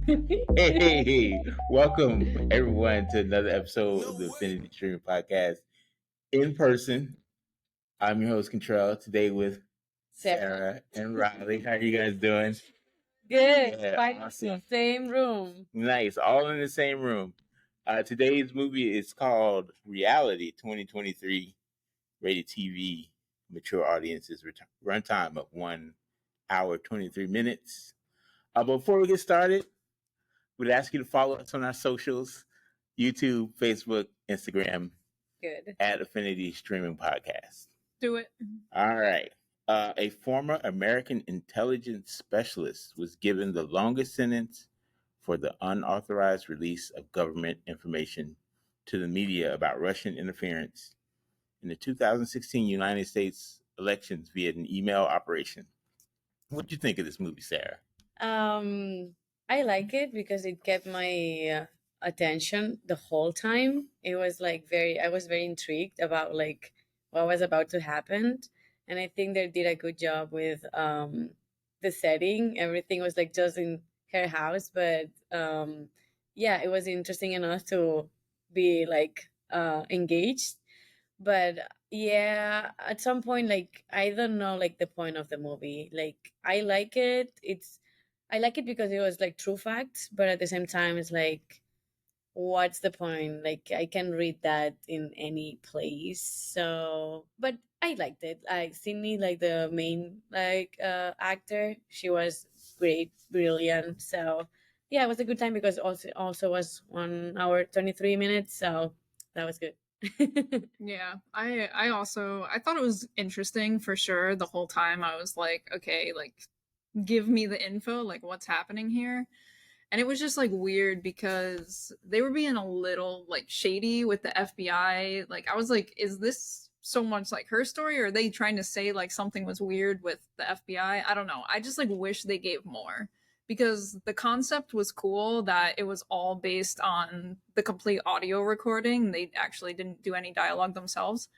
Hey, welcome everyone to another episode of the Affinity Streaming Podcast in person. I'm your host, Contrell, today with Sarah and Riley. How are you guys doing? Good. Yeah, awesome. Same room. Nice, all in the same room. Today's movie is called Reality 2023, rated TV, mature audiences, runtime of 1 hour, 23 minutes. Before we get started, we'd ask you to follow us on our socials, YouTube, Facebook, Instagram, Good. at Affinity Streaming Podcast. Do it. All right. A former American intelligence specialist was given the longest sentence for the unauthorized release of government information to the media about Russian interference in the 2016 United States elections via an email operation. What do you think of this movie, Sarah? I like it because it kept my attention the whole time. It was like I was very intrigued about like what was about to happen, and I think they did a good job with the setting. Everything was like just in her house, but yeah, it was interesting enough to be like engaged. But yeah, at some point, like I don't know, like the point of the movie. Like I like it because it was like true facts, but at the same time, it's like, what's the point? Like I can read that in any place. So, but I liked it. Like Sydney, like the main actor, she was great, brilliant. So yeah, it was a good time because also was 1 hour 23 minutes. So that was good. Yeah, I thought it was interesting for sure. The whole time I was like, okay, like give me the info, like what's happening here. And it was just like weird because they were being a little like shady with the FBI. Like I was like, is this so much like her story, or are they trying to say like something was weird with the FBI? I don't know. I just like wish they gave more, because the concept was cool that it was all based on the complete audio recording. They actually didn't do any dialogue themselves.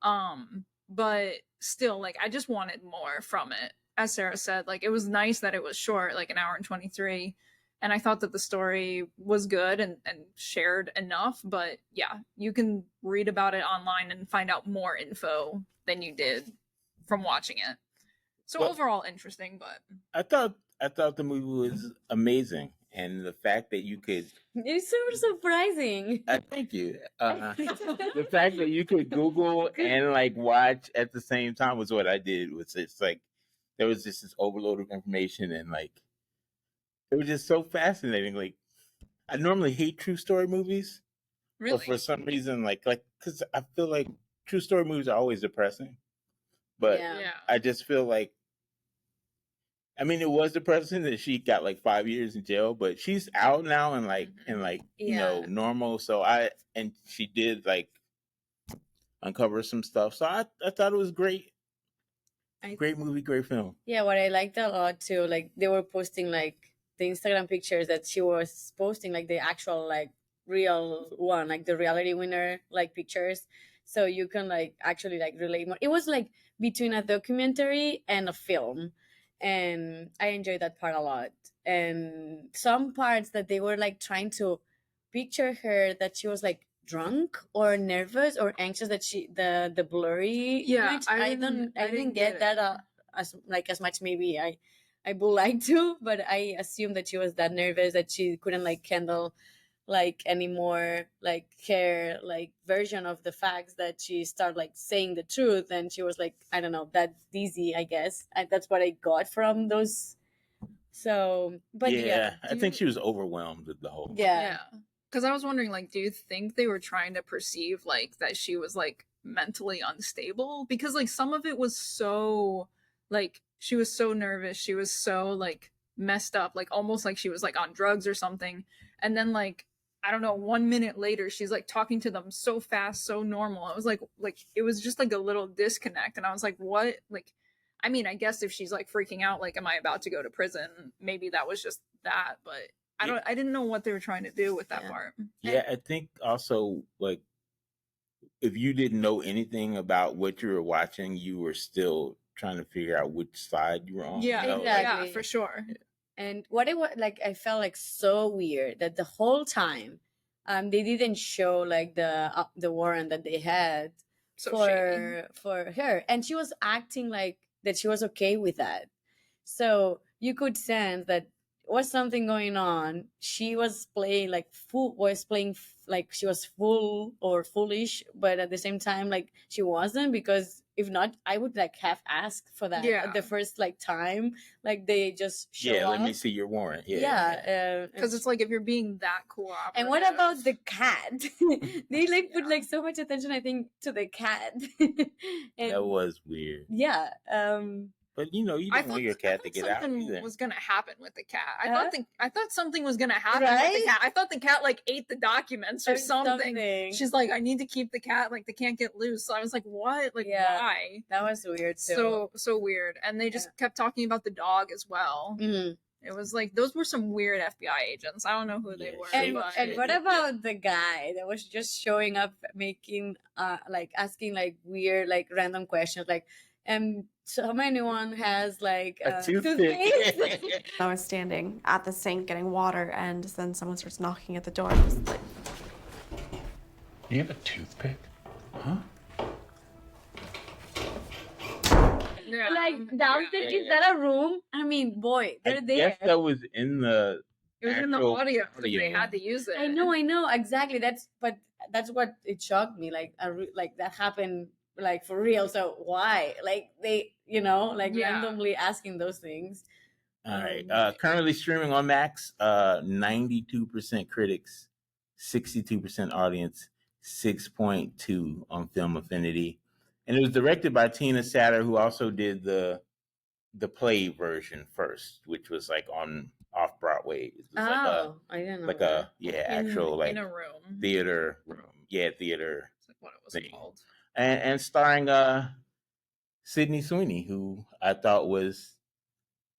But still, like I just wanted more from it. As Sarah said, like it was nice that it was short, like 1 hour and 23. And I thought that the story was good and shared enough. But yeah, you can read about it online and find out more info than you did from watching it. So well, overall interesting, but I thought the movie was amazing, and the fact that you could. It's so surprising. Thank you. The fact that you could Google and like watch at the same time was what I did. Was it's like there was just this overload of information, and like it was just so fascinating. Like I normally hate true story movies, really, but for some reason, like because I feel like true story movies are always depressing. But Yeah. I just feel like, I mean, it was depressing that she got like 5 years in jail, but she's out now and like you know, normal. So and she did like uncover some stuff. So I thought it was great. Great movie, great film. Yeah, what I liked a lot too, like they were posting like the Instagram pictures that she was posting, like the actual like real one, like the reality winner like pictures. So you can like actually like relate more. It was like between a documentary and a film. And I enjoyed that part a lot. And some parts that they were like trying to picture her that she was like drunk or nervous or anxious, that she the blurry image. I didn't get that as much. Maybe I would like to, but I assumed that she was that nervous that she couldn't like handle like any more like her like version of the facts, that she started like saying the truth, and she was like, I don't know, that dizzy, I guess. That's what I got from those. So but yeah, I think she was overwhelmed with the whole. Yeah. Because I was wondering, like, do you think they were trying to perceive, like, that she was, like, mentally unstable? Because, like, some of it was so, like, she was so nervous. She was so, like, messed up. Like, almost like she was, like, on drugs or something. And then, like, I don't know, 1 minute later, she's, like, talking to them so fast, so normal. It was, like, it was just, like, a little disconnect. And I was like, what? Like, I mean, I guess if she's, like, freaking out, like, am I about to go to prison? Maybe that was just that, but I didn't know what they were trying to do with that part. Yeah, I think also like if you didn't know anything about what you were watching, you were still trying to figure out which side you were on. Yeah, you know? exactly. Yeah, for sure. And what it was like, I felt like so weird that the whole time, they didn't show like the warrant that they had So shady. for her, and she was acting like that she was okay with that. So you could sense that was something going on. She was playing like like she was full or foolish, but at the same time, like she wasn't, because if not, I would like have asked for that Yeah. at the first like time. Like they just show Yeah, up. let me see your warrant. Yeah. Yeah, Because it's like if you're being that cooperative. and what about the cat? They like put like so much attention, I think, to the cat. And That was weird. yeah, But you know, you don't want your cat to get out something either. was gonna happen with the cat. Huh? I thought something was gonna happen with Right? the cat. I thought the cat like ate the documents or Or something. something. She's like, I need to keep the cat. Like they can't get loose. So I was like, what? Like Yeah. why? that was weird too. So weird. And they just kept talking about the dog as well. Mhm. It was like those were some weird FBI agents. I don't know who they Yeah, were. shady but And what about the guy that was just showing up, making like asking like weird like random questions, like so anyone has like A toothpaste? toothpick. I was standing at the sink getting water, and then someone starts knocking at the door. I was like, You have a toothpick? Huh? yeah. Like downstairs, is that a room? I mean, boy, I they're there. guess that was in the. It was in the actual audio. audio. They had to use it. I know exactly. That's what it shocked me. Like like that happened like for real. So why? Like they, like Yeah. randomly asking those things. All right. Currently streaming on Max. 92% critics, 62% audience, 6.2 on Film Affinity, and it was directed by Tina Satter, who also did the play version first, which was like on off Broadway. It was I didn't know. like that. a actual like in a room. theater room. Yeah, theater. That's like what it was thing. called. And starring Sydney Sweeney, who I thought was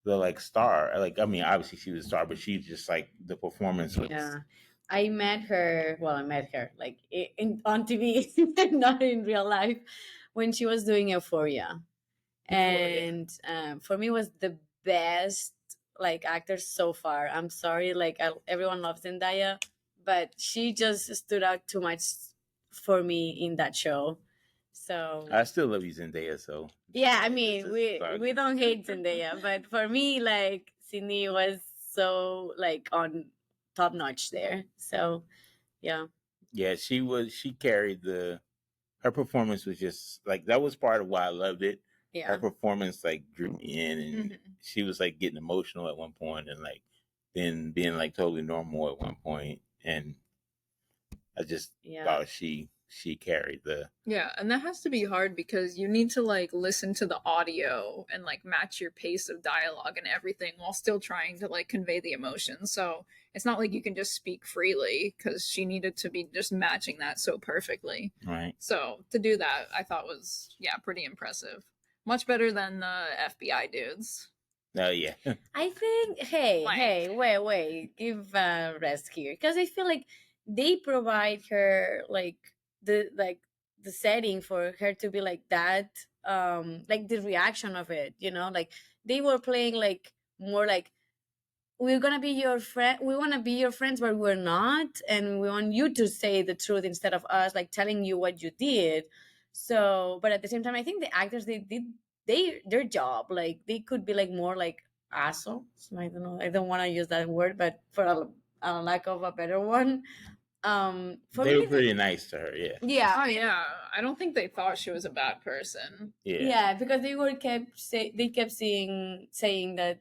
the like star. Like, I mean, obviously she was a star, but she's just like the performance was. Yeah, I met her. Well, I met her like on TV, not in real life, when she was doing Euphoria, and for me was the best like actor so far. I'm sorry, like everyone loves Zendaya, but she just stood out too much for me in that show. So I still love you, Zendaya. So yeah, I mean, Sorry. we don't hate Zendaya, but for me, like Sydney was so like on top notch there. So yeah, yeah, she carried her performance was just like that was part of why I loved it. yeah, Her performance like drew me in, and Mhm. she was like getting emotional at one point, and like then being like totally normal at one point, and I just yeah. thought she carried the. Yeah, and that has to be hard because you need to like listen to the audio and like match your pace of dialogue and everything while still trying to like convey the emotion. So it's not like you can just speak freely because she needed to be just matching that so perfectly. Right. So to do that, I thought was pretty impressive. Much better than the FBI dudes. Oh yeah. I think. Hey, Like- wait. Give rest here, because I feel like they provide her like the setting for her to be like that. Like the reaction of it, like they were playing like more like we're gonna be your friend. We want to be your friends, but we're not, and we want you to say the truth instead of us like telling you what you did. So, but at the same time, I think the actors they did their job. Like they could be like more like assholes. I don't know. I don't want to use that word, but for a lack of a better one, for They me, were pretty nice to her. Yeah. yeah, Oh yeah, I don't think they thought she was a bad person. Yeah. yeah, because they kept saying that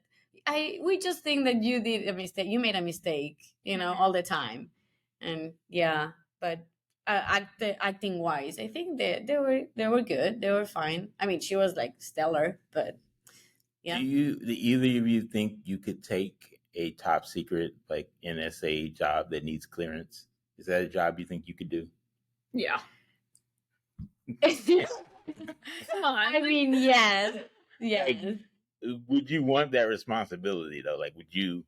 we just think that you did a mistake, you made a mistake, Mhm. all the time, and yeah, but acting wise, I think they were good, they were fine. I mean, she was like stellar, but yeah. Do either of you think you could take a top secret like NSA job that needs clearance? Is that a job you think you could do? Yeah. Come on. I mean, yes. Would you want that responsibility though? Like, would you?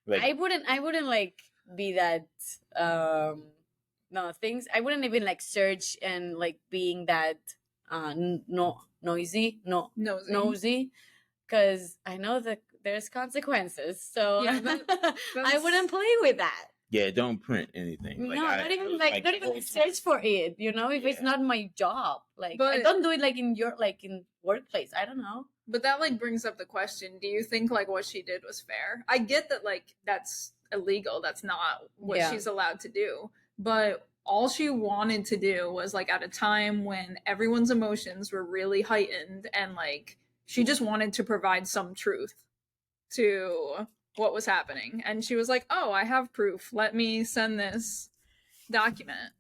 Like, I wouldn't like be that no things. I wouldn't even like search and like being that no nosy. Nosy. Nosy. because I know that there's consequences. So Yeah, I wouldn't play with that. Yeah, don't print anything. No, not even search for it. If it's Yeah. not my job, I But- don't do it in workplace. I don't know. But that brings up the question, do you think what she did was fair? I get that that's illegal, that's not what Yeah. she's allowed to do, but all she wanted to do was at a time when everyone's emotions were really heightened, and she just wanted to provide some truth to what was happening. And she was like, oh, I have proof, let me send this document.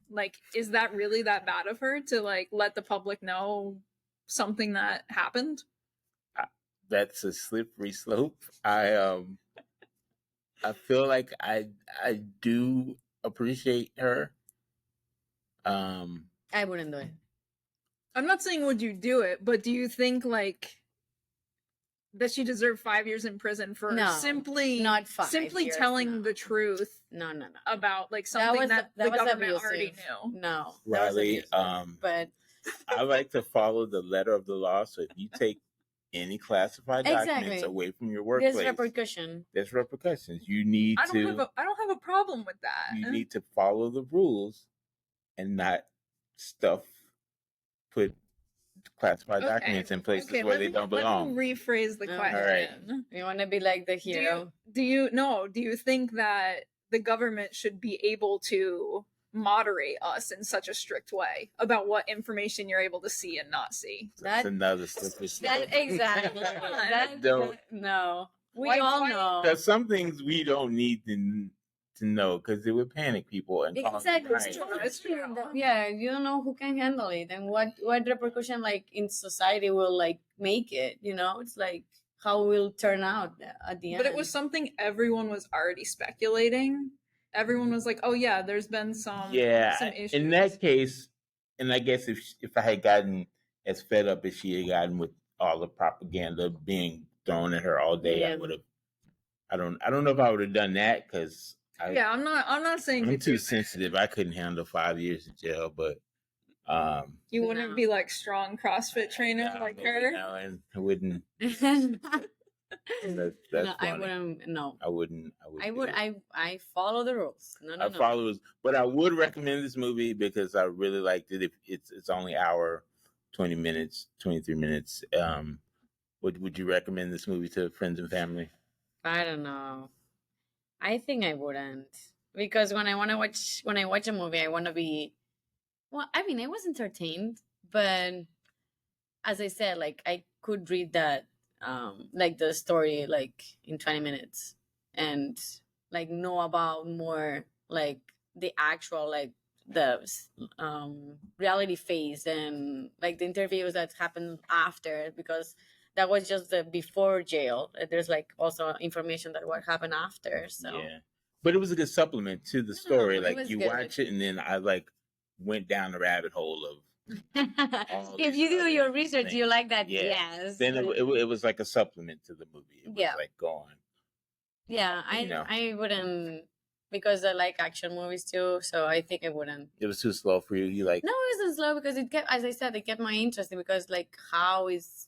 Is that really that bad of her to let the public know something that happened? That's a slippery slope. I feel like I do appreciate her. I wouldn't do it. I'm not saying would you do it, but do you think that she deserved 5 years in prison for No, simply not 5 simply years, telling no. the truth No. about something that the was government abusive. already knew? No, that was Riley, abusive. But I like to follow the letter of the law. So if you take any classified documents Exactly. away from your workplace, there's repercussion. there's repercussions. You need I don't have a problem with that. you need to follow the rules and not put classified documents in places where they don't belong. Let me rephrase the Okay. question. All right. You want to be like the hero. Do you think that the government should be able to moderate us in such a strict way about what information you're able to see and not see? That's another slippery slope. Exactly. No. We Why- all why- know. Because some things we don't need to know because it would panic people and cause Exactly. anxiety. It's true. Yeah, you don't know who can handle it and what repercussion in society will make it. It's how it will turn out at the end. But it was something everyone was already speculating. Everyone was like, "Oh yeah, there's been some issues." In that case, and I guess if I had gotten as fed up as she had gotten with all the propaganda being thrown at her all day, I Yeah. would have. I don't know if I would have done that because I'm not saying I'm you too do. sensitive. I couldn't handle 5 years in jail, but You wouldn't No. be strong CrossFit trainer like her. No, and I wouldn't. No, That's I funny. wouldn't. No, I wouldn't. I would. do it. I follow the rules. No. I follow it, but I would recommend this movie because I really liked it. If it's only hour, 20 minutes, 23 minutes. Would you recommend this movie to friends and family? I don't know. I think I wouldn't, because when I watch a movie, I want to be. Well, I mean, I was entertained, but as I said, I could read that, the story, in 20 minutes, and know about more, the actual, the reality phase, and the interviews that happened after, because that was just the before jail. There's also information that what happened after. So Yeah, but it was a good supplement to the story. it was You good. watch it, and then I went down the rabbit hole of. all if these you do other your research, things. you like that. Yeah. Yes. Then it was like a supplement to the movie. It was Yeah. go on. Yeah, I wouldn't, because I like action movies too. So I think I wouldn't. It was too slow for you. You No, it wasn't slow, because it kept, as I said, it kept my interest, because how is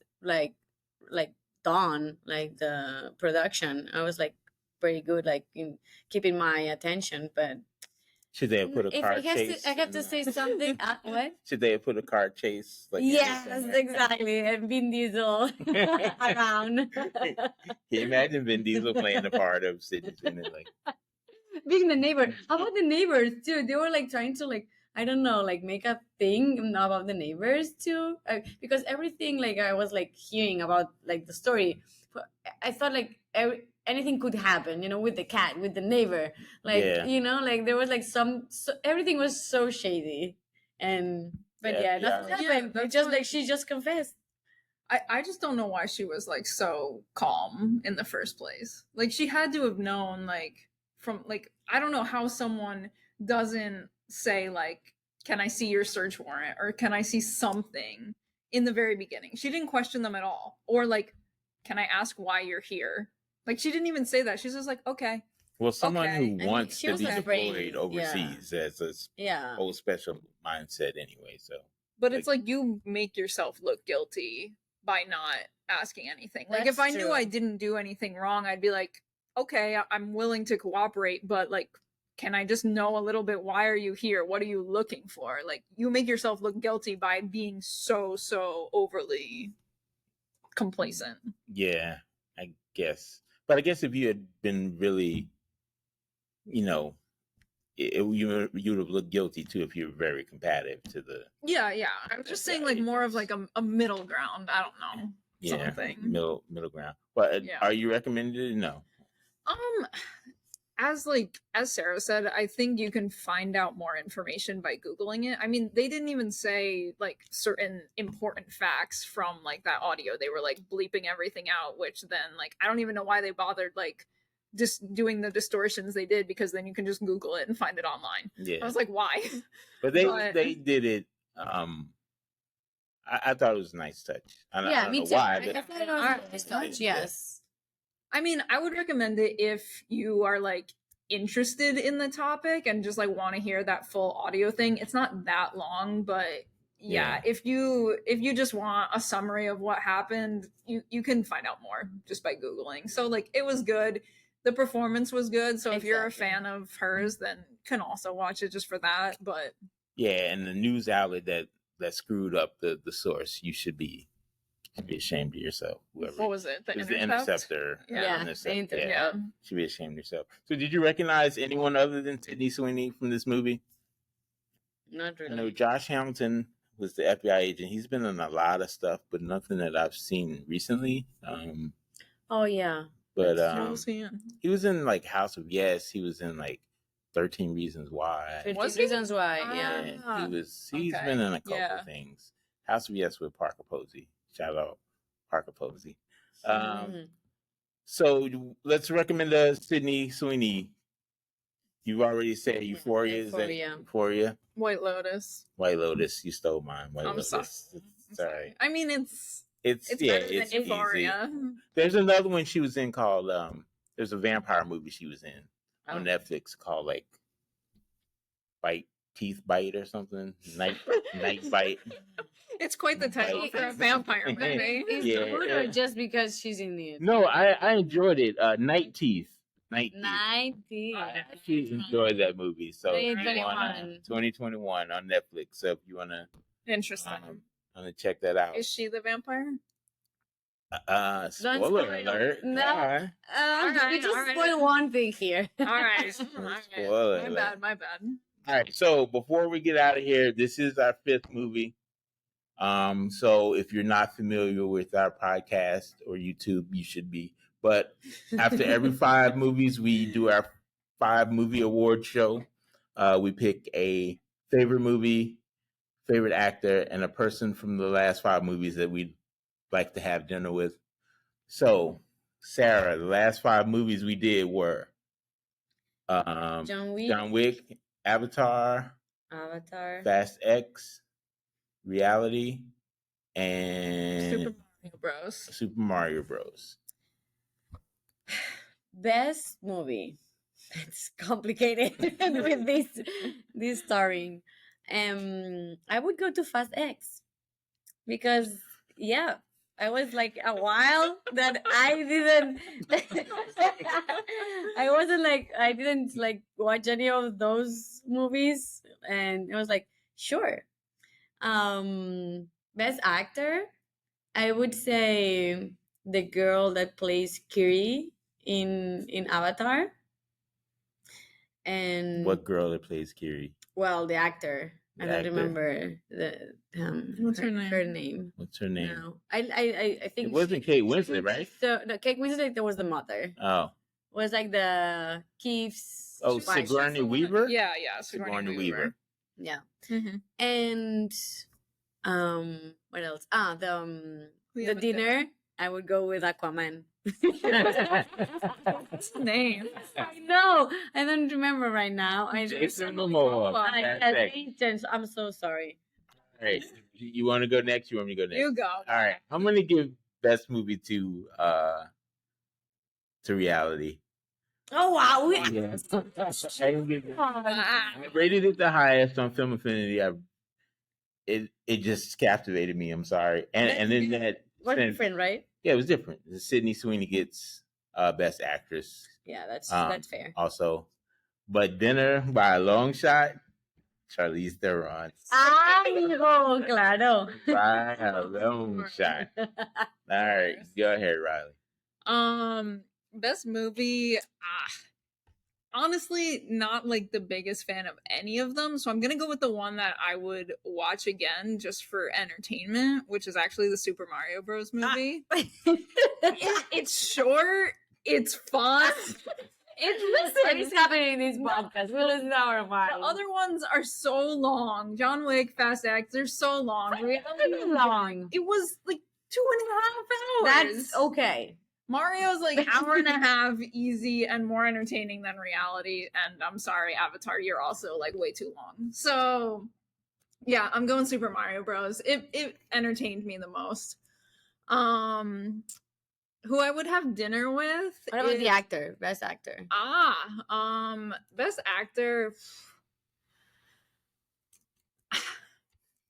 done, the production. I was pretty good, in keeping my attention. But should they have put a if car I have chase? to, I have to say something. What? Should they have put a car chase? Yes, exactly. And Vin Diesel around. Can you imagine Vin Diesel playing the part of Sydney Sweeney? Being the neighbor. How about the neighbors too? They were trying to I don't know, make a thing about the neighbors too, because everything I was hearing about the story, I thought anything could happen, with the cat, with the neighbor, Yeah. there was everything was so shady, but Yeah, nothing yeah. happened. Yeah, It's just that's she just confessed. I just don't know why she was so calm in the first place. She had to have known from I don't know how someone doesn't say can I see your search warrant, or can I see something in the very beginning. She didn't question them at all, or can I ask why you're here? She didn't even say that. She's just okay. Well, someone Okay. who I mean, wants she to was be afraid. deployed Yeah. overseas has a Yeah. whole special mindset anyway. So But it's you make yourself look guilty by not asking anything. Like, if That's I knew true. I didn't do anything wrong, I'd be like, okay, I'm willing to cooperate, but like, can I just know a little bit? Why are you here? What are you looking for? Like, you make yourself look guilty by being so overly complacent. Yeah, I guess. But I guess if you had been really, you know, you would have looked guilty too if you were very combative to the Yeah. I was just saying, like, more of like a middle ground. I don't know. Something. middle ground. But Yeah. are you recommended it? No. As Sarah said, I think you can find out more information by Googling it. I mean, they didn't even say like certain important facts from like that audio. They were like bleeping everything out, which then like I don't even know why they bothered like just doing the distortions they did, because then you can just Google it and find it online. Yeah. I was like, why? But they did it. I thought it was a nice touch. I don't me know too. why, I but thought it was a nice touch. Yes. I mean, I would recommend it if you are like interested in the topic and just like want to hear that full audio thing. It's not that long, but yeah, if you just want a summary of what happened, you can find out more just by Googling. So like, it was good. The performance was good. So if you're a Exactly. fan of hers, then can also watch it just for that. But yeah, and the news outlet that screwed up the source, you should be ashamed of yourself. Whoever. what was it? It was the Interceptor. Yeah. Interceptor. Yeah. Should be ashamed of yourself. So did you recognize anyone other than Sydney Sweeney from this movie? Not I really. know Josh Hamilton was the FBI agent. He's been in a lot of stuff, but nothing that I've seen recently. Oh yeah. But What was he in? he was in like House of Yes. He was in like 13 Reasons Why. 15 Was he? Reasons Why. Ah. Yeah. He's okay. been in a couple Yeah. of things. House of Yes with Parker Posey. Shout out Parker Posey. Mhm. So let's recommend Sydney Sweeney. You've already said Euphoria. Is that Euphoria. Euphoria? White Lotus. White Lotus. You stole mine. White I'm Lotus. sorry. It's all right. I mean, it's It's better than it's easy. Euphoria. There's another one she was in called there's a vampire movie she was in on Oh. Netflix called like Teeth Bite or something. Night Bite. It's quite the title Right. for a vampire movie. Is Yeah. it good or just because she's in it? No, I enjoyed it. Night Teeth. Night Teeth. 19. I actually enjoyed that movie. So if you 2021. 2021 on Netflix. So if you wanna Interesting. check that out. Is she the vampire? Spoiler spoil it. alert. No. Alright. We just alright. spoiled one thing here. All right. Spoiler alert. My bad. All right, so before we get out of here, this is our 5th movie. So if you're not familiar with our podcast or YouTube, you should be. But after every 5 movies, we do our 5 movie award show. We pick a favorite movie, favorite actor, and a person from the last 5 movies that we'd like to have dinner with. So, Sarah, the last 5 movies we did were John Wick, John Wick, Avatar, Avatar, Fast X, Reality, and Super Mario Bros. Super Mario Bros. Best movie. It's complicated with this starring. I would go to Fast X because I was like a while that I didn't I didn't like watch any of those movies, and it was like sure. Best actor, I would say the girl that plays Kiri in Avatar. And What girl that plays Kiri? well, the actor. I The don't actor. remember the What's her name? Her name. What's her name? No, I think It wasn't Kate Winslet, right? So no, Kate Winslet was the mother. Oh, Was like the Keith's. oh, wife. Sigourney Weaver. Yeah, Sigourney Weaver. Yeah, Mhm. and what else? The Yeah, but dinner. I would go with Aquaman. What's the name? I know. I don't remember right now. Jason Momoa. I'm so sorry. All right, you want to go next? You want me to go next? You go. All right, I'm gonna give best movie to Reality. Oh wow! Yeah. I rated it the highest on Film Affinity. It just captivated me. I'm sorry, and then that We're different, right? Yeah, it was different. Sydney Sweeney gets Best Actress. Yeah, that's fair. Also, but Dinner by a long shot, Charlize Theron. Amigo, claro. By a long shot. All right, go ahead, Riley. Best movie. Honestly, not like the biggest fan of any of them, so I'm gonna go with the one that I would watch again just for entertainment, which is actually the Super Mario Bros. Movie. It's short, it's fun. What is happening in this podcast? We listen to our mind. The other ones are so long. John Wick, Fast X, they're so long. long. It was like 2.5 hours. That's okay. Mario's like hour and a half easy and more entertaining than reality. And I'm sorry, Avatar, you're also like way too long. So yeah, I'm going Super Mario Bros. It entertained me the most. Who I would have dinner with. What about the actor? Best actor. Best actor.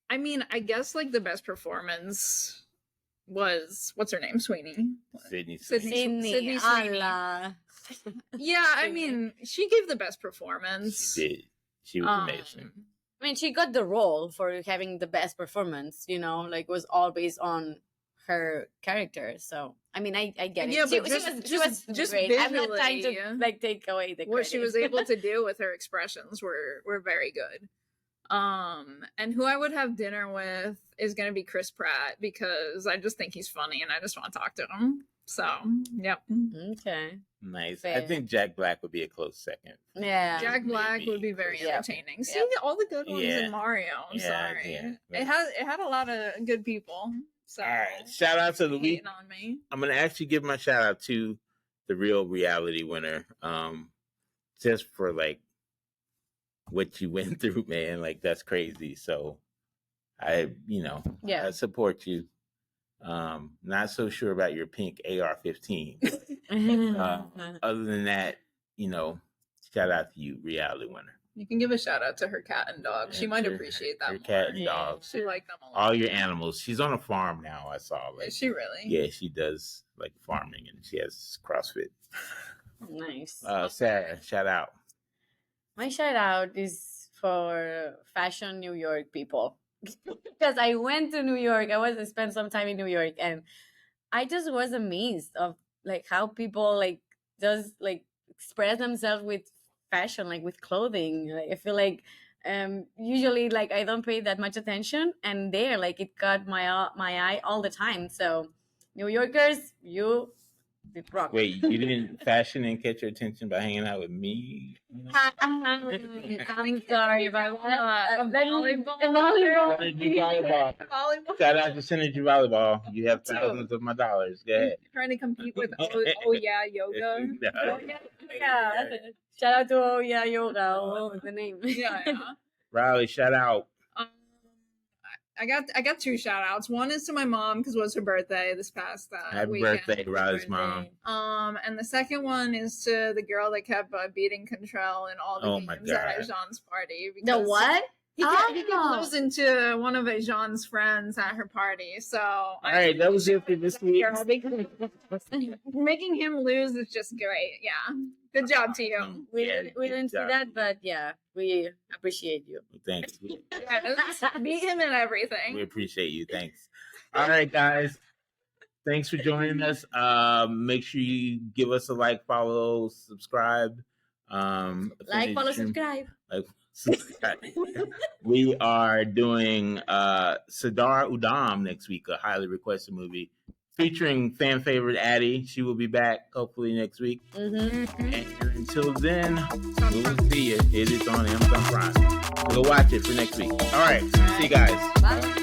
I mean, I guess like the best performance was what's her name? Sweeney. Sydney Sydney Sweeney. Allah. Yeah, I mean, she gave the best performance. She did. She was amazing. I mean, she got the role for having the best performance. You know, like was all based on her character. So I mean, I get it. Yeah, she but was just great. I'm not trying to visually, like take away the what she credit. was able to do with her expressions were very good. And who I would have dinner with is gonna be Chris Pratt because I just think he's funny and I just want to talk to him. So yep. Okay. Nice. Fair. I think Jack Black would be a close second. Yeah. Jack Black Maybe. would be very Yeah. entertaining. See Yep. all the good ones Yeah. in Mario. I'm Yeah, sorry. yeah. It had a lot of good people. So All right. Shout out to the week. hating on me. I'm gonna actually give my shout out to the real reality winner. Just for like what you went through, man. Like that's crazy. So I Yeah. support you. Not so sure about your pink AR-15. Other than that, shout out to you, reality winner. You can give a shout out to her cat and dog. She might Her- appreciate that Her more. cat and Yeah. dogs. She liked them a lot. All your animals. She's on a farm now. I saw. Like, Is she really? yeah, she does like farming and she has CrossFit. Nice. Sarah, shout out. My shout out is for fashion New York people. Because I went to New York. I spent some time in New York and I just was amazed of like how people like just like express themselves with fashion, like with clothing. Like, I feel like usually like I don't pay that much attention and there like it caught my eye all the time. So New Yorkers, you rock. Wait, you didn't fashion and catch your attention by hanging out with me? I'm sorry, but Volleyball. Shout out to Synergy Volleyball. You have thousands of my dollars. Go ahead. Trying to compete with oh yeah yoga. No. Oh, yeah. Yeah. Shout out to Oh Yeah Yoga. What was the name? Yeah. Riley, shout out. I got two shout outs. One is to my mom because it was her birthday this past Happy weekend. birthday, Riley's mom. And the second one is to the girl that kept beating Control in all the Oh my games at God. Ajan's party. The because what? He kept losing to one of Ajan's friends at her party. So All right, that was it for this week. making him lose is just great. Yeah. Good job to you. We Yeah, we didn't see good job. that, but yeah, we appreciate you. Thanks. Yeah, beat him in everything. We appreciate you. Thanks. All right, guys. Thanks for joining us. Make sure you give us a like, follow, subscribe. Like, follow, subscribe. Subscribe. We are doing Sadar Udam next week, a highly requested movie featuring fan favorite Addie. She will be back hopefully next week. Mm-hmm. And until then, we'll see you. It is on Amazon Prime. Go watch it for next week. All right. See you guys. Bye.